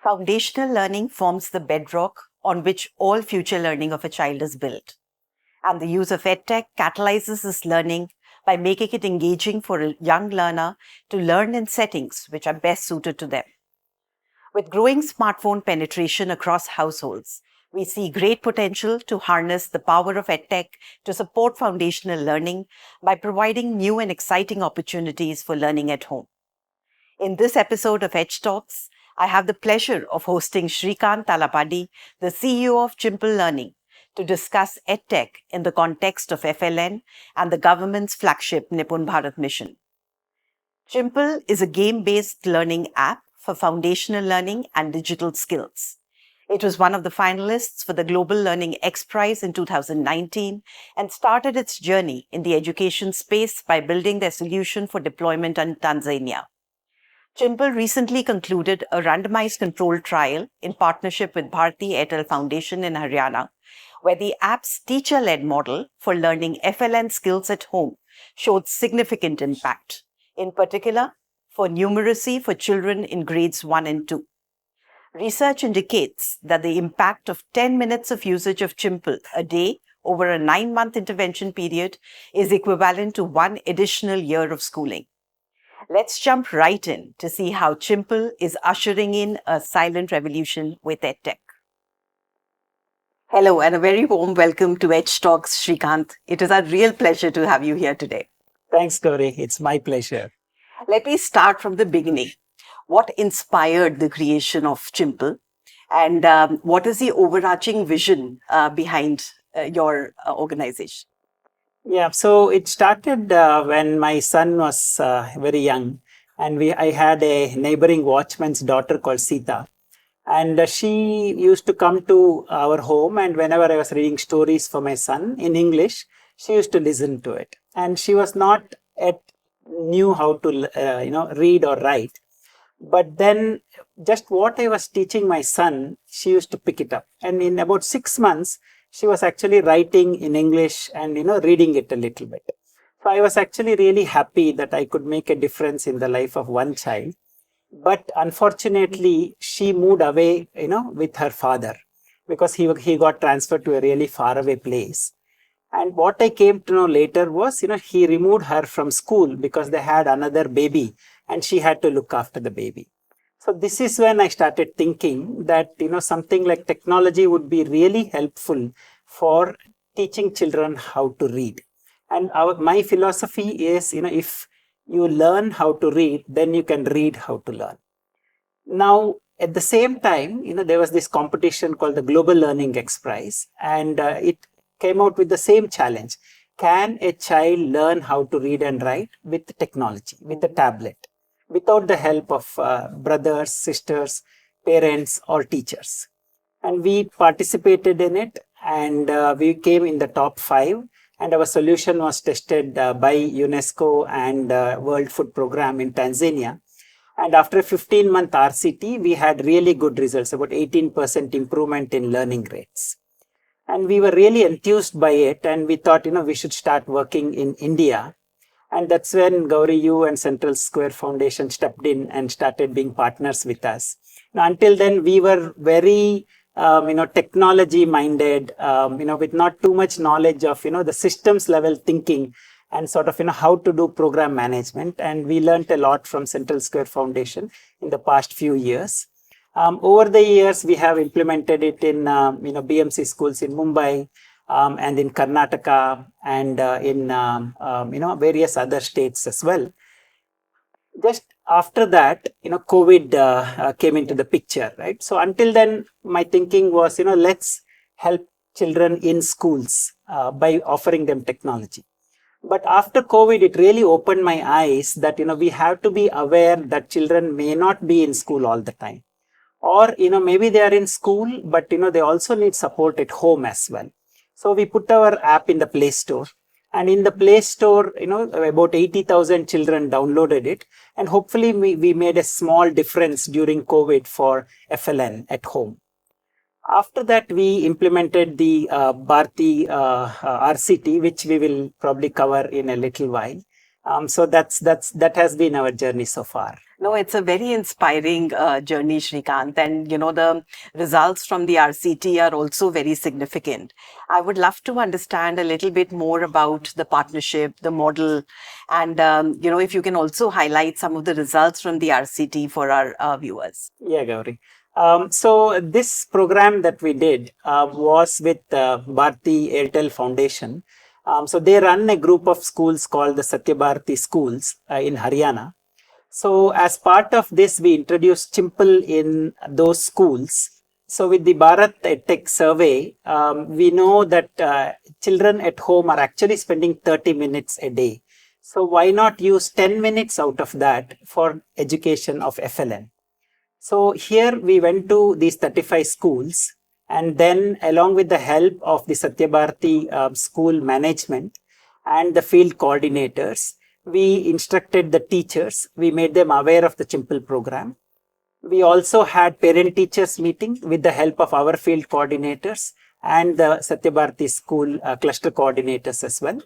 Foundational learning forms the bedrock on which all future learning of a child is built. And the use of EdTech catalyzes this learning by making it engaging for a young learner to learn in settings which are best suited to them. With growing smartphone penetration across households, we see great potential to harness the power of EdTech to support foundational learning by providing new and exciting opportunities for learning at home. In this episode of Edge Talks, I have the pleasure of hosting Srikanth Talapadi, the CEO of Chimple Learning, to discuss EdTech in the context of FLN and the government's flagship NIPUN Bharat mission. Chimple is a game-based learning app for foundational learning and digital skills. It was one of the finalists for the Global Learning X Prize in 2019 and started its journey in the education space by building their solution for deployment in Tanzania. Chimple recently concluded a randomized controlled trial in partnership with Bharti Airtel Foundation in Haryana, where the app's teacher-led model for learning FLN skills at home showed significant impact, in particular for numeracy for children in grades 1 and 2. Research indicates that the impact of 10 minutes of usage of Chimple a day over a 9-month intervention period is equivalent to 1 additional year of schooling. Let's jump right in to see how Chimple is ushering in a silent revolution with EdTech. Hello and a very warm welcome to Edge Talks, Srikanth. It is a real pleasure to have you here today. Thanks, Gouri. It's my pleasure. Let me start from the beginning. What inspired the creation of Chimple and what is the overarching vision behind your organization? Yeah, so it started when my son was very young, and I had a neighboring watchman's daughter called Sita, and she used to come to our home, and whenever I was reading stories for my son in English, she used to listen to it, and she was not yet knew how to read or write, but then just what I was teaching my son, she used to pick it up, and in about 6 months she was actually writing in English and reading it a little bit. So I was actually really happy that I could make a difference in the life of one child. But unfortunately, she moved away, with her father because he got transferred to a really faraway place. And what I came to know later was, he removed her from school because they had another baby and she had to look after the baby. So this is when I started thinking that, something like technology would be really helpful for teaching children how to read. And my philosophy is, if you learn how to read, then you can read how to learn. Now, at the same time, there was this competition called the Global Learning X Prize, and it came out with the same challenge. Can a child learn how to read and write with technology, with a tablet, without the help of brothers, sisters, parents, or teachers? And we participated in it, and we came in the top 5, and our solution was tested by UNESCO and World Food Program in Tanzania. And after a 15-month RCT, we had really good results, about 18% improvement in learning rates. And we were really enthused by it, and we thought, we should start working in India. And that's when Gouri, you and Central Square Foundation stepped in and started being partners with us. Now, until then, we were very, technology minded, with not too much knowledge of, the systems level thinking and sort of, how to do program management. And we learned a lot from Central Square Foundation in the past few years. Over the years, we have implemented it in, BMC schools in Mumbai, and in Karnataka and in various other states as well. Just after that, COVID came into the picture, right? So until then, my thinking was, let's help children in schools by offering them technology. But after COVID, it really opened my eyes that, we have to be aware that children may not be in school all the time. Or, maybe they are in school, but, they also need support at home as well. So we put our app in the Play Store, and in the Play Store, about 80,000 children downloaded it, and hopefully we made a small difference during COVID for FLN at home. After that, we implemented the Bharti RCT, which we will probably cover in a little while. So that has been our journey so far. No, it's a very inspiring journey, Srikanth. And, the results from the RCT are also very significant. I would love to understand a little bit more about the partnership, the model, and, if you can also highlight some of the results from the RCT for our viewers. Yeah, Gauri. So this program that we did was with Bharti Airtel Foundation. So they run a group of schools called the Satya Bharti schools in Haryana. So as part of this, we introduced Chimple in those schools. So with the Bharat EdTech survey, we know that children at home are actually spending 30 minutes a day. So why not use 10 minutes out of that for education of FLN? So here we went to these 35 schools, and then along with the help of the Satya Bharti school management and the field coordinators, we instructed the teachers, we made them aware of the Chimple program. We also had parent-teachers meeting with the help of our field coordinators and the Satya Bharti school cluster coordinators as well.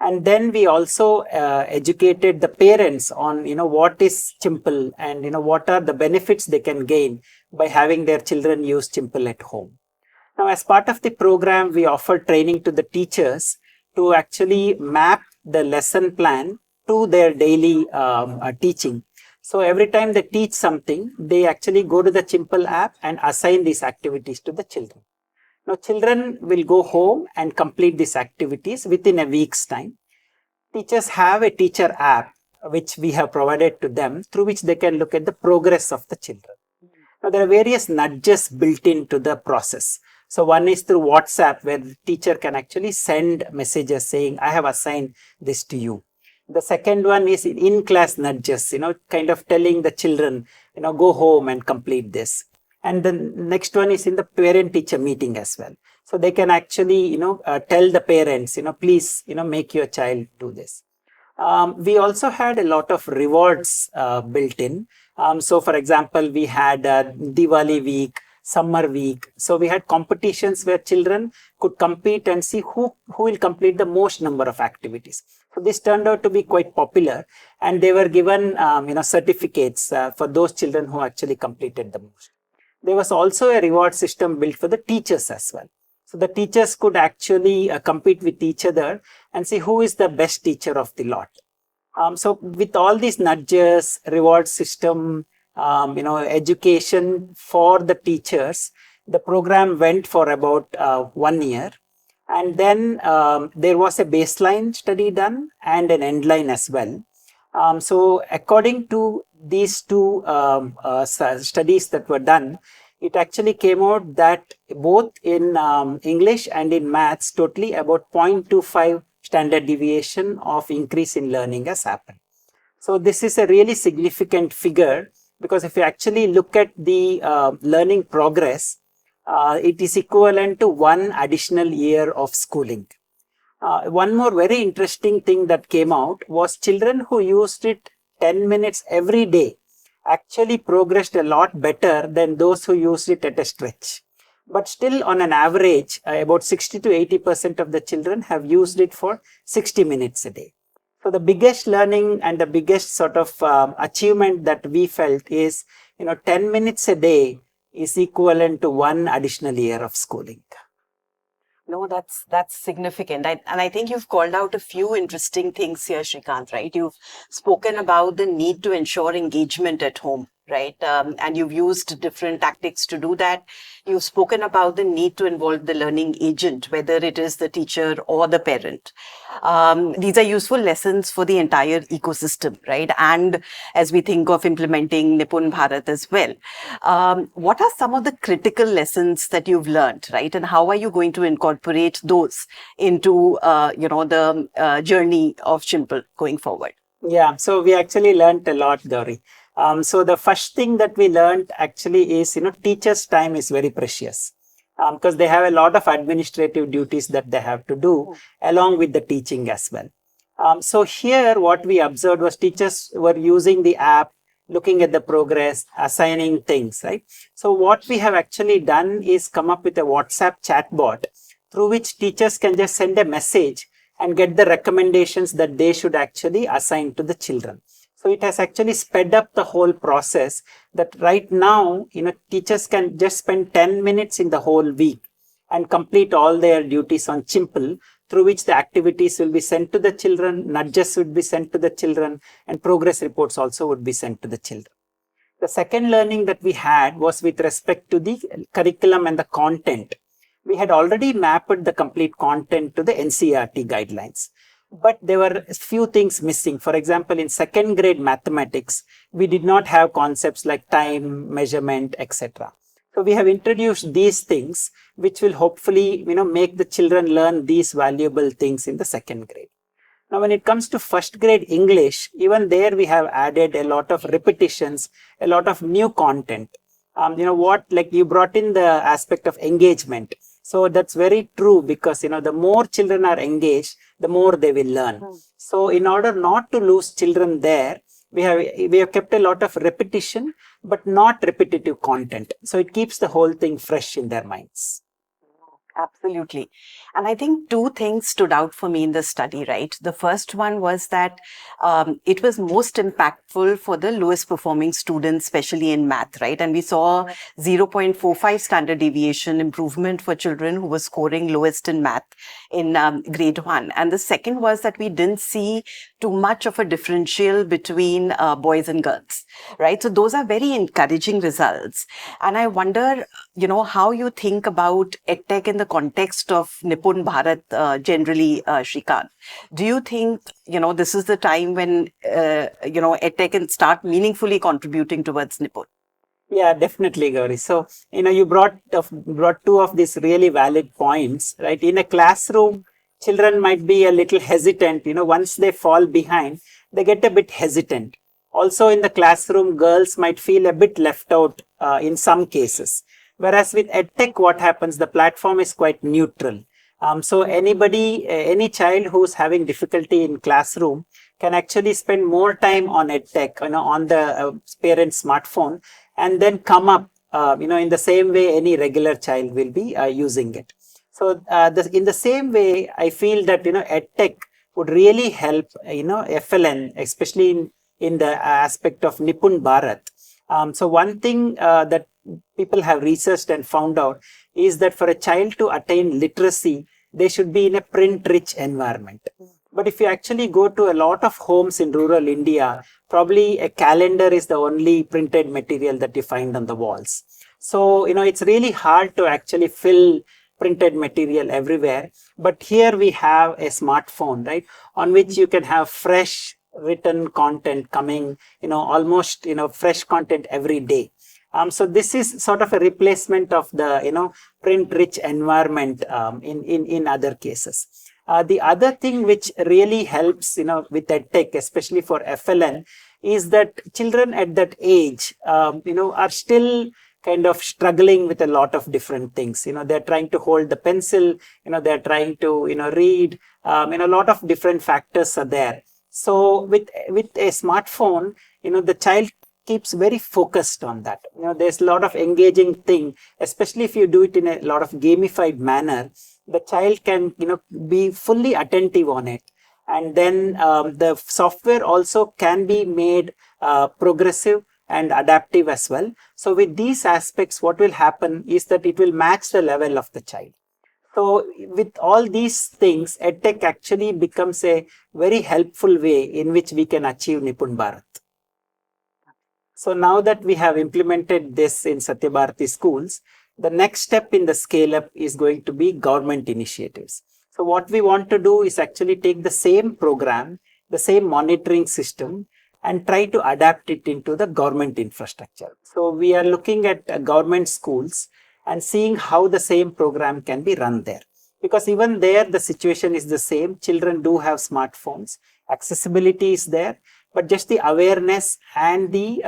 And then we also educated the parents on, what is Chimple and, what are the benefits they can gain by having their children use Chimple at home. Now, as part of the program, we offered training to the teachers to actually map the lesson plan to their daily teaching. So every time they teach something, they actually go to the Chimple app and assign these activities to the children. Now, children will go home and complete these activities within a week's time. Teachers have a teacher app which we have provided to them, through which they can look at the progress of the children. Now, there are various nudges built into the process. So one is through WhatsApp, where the teacher can actually send messages saying, I have assigned this to you. The second one is in-class nudges, kind of telling the children, go home and complete this. And the next one is in the parent-teacher meeting as well. So they can actually, tell the parents, please, make your child do this. We also had a lot of rewards built in. So for example, we had Diwali week, summer week. So we had competitions where children could compete and see who will complete the most number of activities. So this turned out to be quite popular, and they were given, certificates for those children who actually completed the most. There was also a reward system built for the teachers as well. So the teachers could actually compete with each other and see who is the best teacher of the lot. So with all these nudges, reward system, education for the teachers, the program went for about 1 year. And then there was a baseline study done and an end line as well. So according to these two studies that were done, it actually came out that both in English and in maths, totally about 0.25 standard deviation of increase in learning has happened. So this is a really significant figure, because if you actually look at the learning progress, it is equivalent to 1 additional year of schooling. One more very interesting thing that came out was children who used it 10 minutes every day actually progressed a lot better than those who used it at a stretch. But still, on an average, about 60 to 80% of the children have used it for 60 minutes a day. So the biggest learning and the biggest sort of achievement that we felt is, 10 minutes a day is equivalent to 1 additional year of schooling. No, that's significant. And I think you've called out a few interesting things here, Srikanth, right? You've spoken about the need to ensure engagement at home, right? And you've used different tactics to do that. You've spoken about the need to involve the learning agent, whether it is the teacher or the parent. These are useful lessons for the entire ecosystem, right? And as we think of implementing NIPUN Bharat as well, what are some of the critical lessons that you've learned, right? And how are you going to incorporate those into, the journey of Chimple going forward? Yeah, so we actually learned a lot, Gauri. So the first thing that we learned actually is, teachers' time is very precious, because they have a lot of administrative duties that they have to do along with the teaching as well. So here what we observed was teachers were using the app, looking at the progress, assigning things, right? So what we have actually done is come up with a WhatsApp chatbot through which teachers can just send a message and get the recommendations that they should actually assign to the children. So it has actually sped up the whole process, that right now, teachers can just spend 10 minutes in the whole week and complete all their duties on Chimple, through which the activities will be sent to the children, nudges would be sent to the children, and progress reports also would be sent to the children. The second learning that we had was with respect to the curriculum and the content. We had already mapped the complete content to the NCERT guidelines, but there were a few things missing. For example, in second grade mathematics, we did not have concepts like time, measurement, etc. So we have introduced these things, which will hopefully, make the children learn these valuable things in the second grade. Now, when it comes to first grade English, even there we have added a lot of repetitions, a lot of new content. Like you brought in the aspect of engagement. So that's very true, because, the more children are engaged, the more they will learn. So in order not to lose children there, we have kept a lot of repetition, but not repetitive content. So it keeps the whole thing fresh in their minds. Absolutely. And I think two things stood out for me in the study, right? The first one was that it was most impactful for the lowest performing students, especially in math, right? And we saw 0.45 standard deviation improvement for children who were scoring lowest in math in grade 1. And the second was that we didn't see too much of a differential between boys and girls, right? So those are very encouraging results. And I wonder, how you think about EdTech in the context of NIPUN Bharat generally, Srikanth. Do you think, this is the time when, EdTech can start meaningfully contributing towards NIPUN? Yeah, definitely, Gouri. So, you brought two of these really valid points, right? In a classroom, children might be a little hesitant. Once they fall behind, they get a bit hesitant. Also in the classroom, girls might feel a bit left out in some cases. Whereas with EdTech, what happens, the platform is quite neutral. So any child who's having difficulty in classroom can actually spend more time on EdTech, on the parent's smartphone, and then come up, in the same way any regular child will be using it. So in the same way, I feel that, EdTech would really help, FLN, especially in the aspect of NIPUN Bharat. So one thing that people have researched and found out is that for a child to attain literacy, they should be in a print-rich environment. But if you actually go to a lot of homes in rural India, probably a calendar is the only printed material that you find on the walls. So, it's really hard to actually fill printed material everywhere. But here we have a smartphone, right, on which you can have fresh written content coming, almost, fresh content every day. So this is sort of a replacement of the, print-rich environment in other cases. The other thing which really helps, with EdTech, especially for FLN, is that children at that age, are still kind of struggling with a lot of different things. They're trying to hold the pencil, they're trying to, read, a lot of different factors are there. So with a smartphone, the child keeps very focused on that. There's a lot of engaging thing, especially if you do it in a lot of gamified manner. The child can, be fully attentive on it. And then the software also can be made progressive and adaptive as well. So with these aspects, what will happen is that it will match the level of the child. So with all these things, EdTech actually becomes a very helpful way in which we can achieve NIPUN Bharat. So now that we have implemented this in Satya Bharti schools, the next step in the scale up is going to be government initiatives. So what we want to do is actually take the same program, the same monitoring system, and try to adapt it into the government infrastructure. So we are looking at government schools and seeing how the same program can be run there. Because even there, the situation is the same. Children do have smartphones. Accessibility is there. But just the awareness and the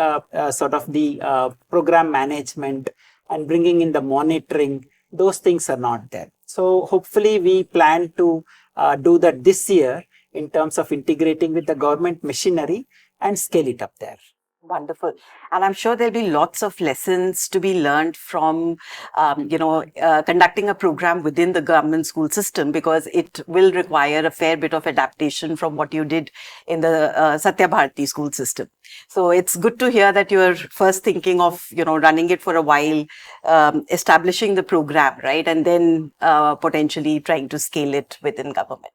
program management and bringing in the monitoring, those things are not there. So hopefully we plan to do that this year in terms of integrating with the government machinery and scale it up there. Wonderful. And I'm sure there'll be lots of lessons to be learned from, conducting a program within the government school system, because it will require a fair bit of adaptation from what you did in the Satya Bharti school system. So it's good to hear that you're first thinking of, running it for a while, establishing the program, right? And then potentially trying to scale it within government.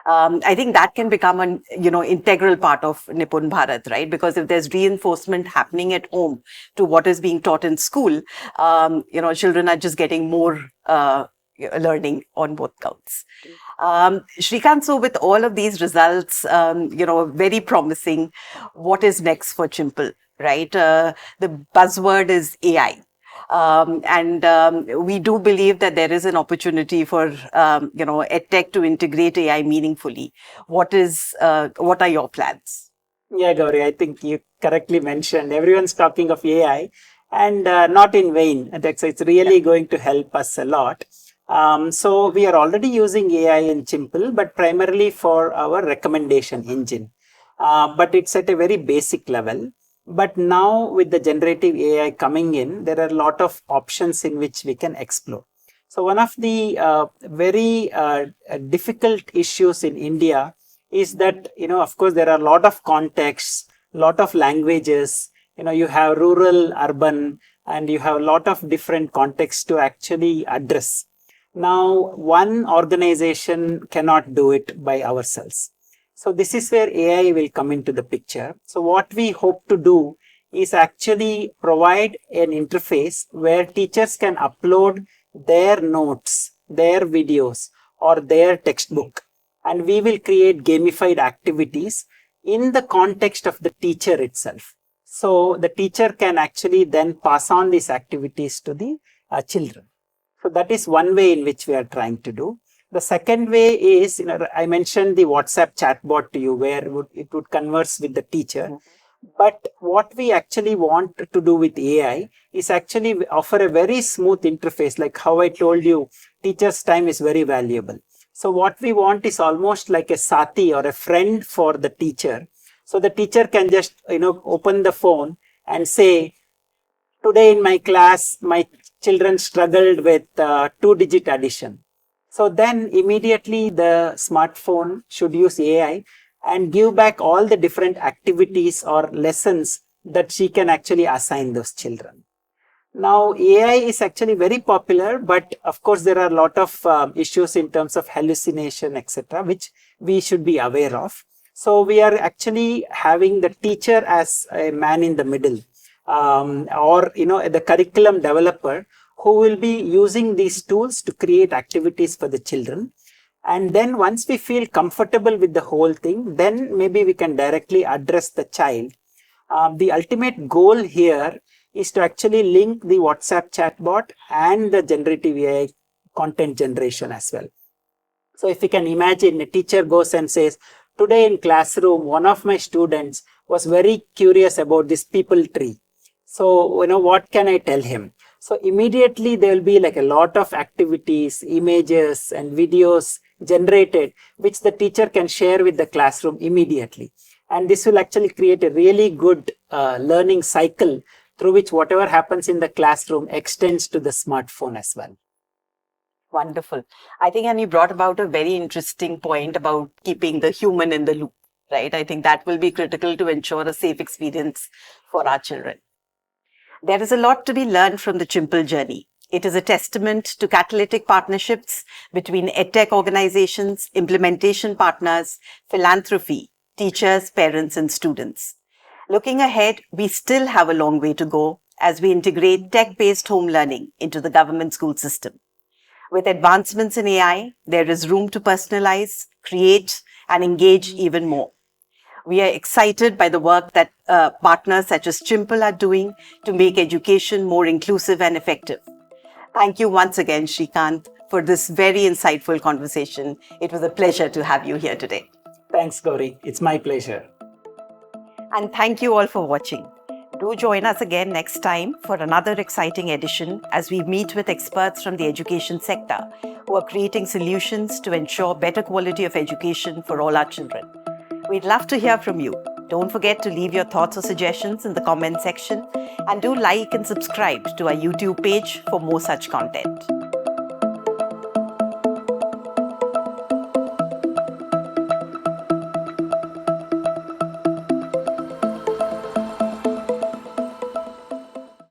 I think that can become an integral part of NIPUN Bharat, right? Because if there's reinforcement happening at home to what is being taught in school, children are just getting more learning on both counts. Srikanth, so with all of these results, very promising, what is next for Chimple, right? The buzzword is AI. We do believe that there is an opportunity for, EdTech to integrate AI meaningfully. What are your plans? Yeah, Gauri, I think you correctly mentioned everyone's talking of AI, and not in vain. It's really going to help us a lot. So we are already using AI in Chimple, but primarily for our recommendation engine. But it's at a very basic level. But now with the generative AI coming in, there are a lot of options in which we can explore. So one of the very difficult issues in India is that, of course, there are a lot of contexts, lot of languages, you have rural, urban, and you have a lot of different contexts to actually address. Now, one organization cannot do it by ourselves. So this is where AI will come into the picture. So what we hope to do is actually provide an interface where teachers can upload their notes, their videos, or their textbook. And we will create gamified activities in the context of the teacher itself. So the teacher can actually then pass on these activities to the children. So that is one way in which we are trying to do. The second way is, I mentioned the WhatsApp chatbot to you, where it would converse with the teacher. But what we actually want to do with AI is actually offer a very smooth interface. Like how I told you, teacher's time is very valuable. So what we want is almost like a sati or a friend for the teacher. So the teacher can just, open the phone and say, today in my class, my children struggled with two-digit addition. So then immediately the smartphone should use AI and give back all the different activities or lessons that she can actually assign those children. Now, AI is actually very popular, but of course there are a lot of issues in terms of hallucination, etc., which we should be aware of. So we are actually having the teacher as a man in the middle, or the curriculum developer, who will be using these tools to create activities for the children. And then once we feel comfortable with the whole thing, then maybe we can directly address the child. The ultimate goal here is to actually link the WhatsApp chatbot and the generative AI content generation as well. So if you can imagine, a teacher goes and says, today in classroom, one of my students was very curious about this people tree. So, what can I tell him? So immediately there will be like a lot of activities, images and videos generated, which the teacher can share with the classroom immediately. And this will actually create a really good learning cycle through which whatever happens in the classroom extends to the smartphone as well. Wonderful. I think, and you brought about a very interesting point about keeping the human in the loop, right? I think that will be critical to ensure a safe experience for our children. There is a lot to be learned from the Chimple journey. It is a testament to catalytic partnerships between EdTech organizations, implementation partners, philanthropy, teachers, parents, and students. Looking ahead, we still have a long way to go as we integrate tech-based home learning into the government school system. With advancements in AI, there is room to personalize, create, and engage even more. We are excited by the work that partners such as Chimple are doing to make education more inclusive and effective. Thank you once again, Srikanth, for this very insightful conversation. It was a pleasure to have you here today. Thanks, Gouri. It's my pleasure. And thank you all for watching. Do join us again next time for another exciting edition as we meet with experts from the education sector who are creating solutions to ensure better quality of education for all our children. We'd love to hear from you. Don't forget to leave your thoughts or suggestions in the comment section, and do like and subscribe to our YouTube page for more such content.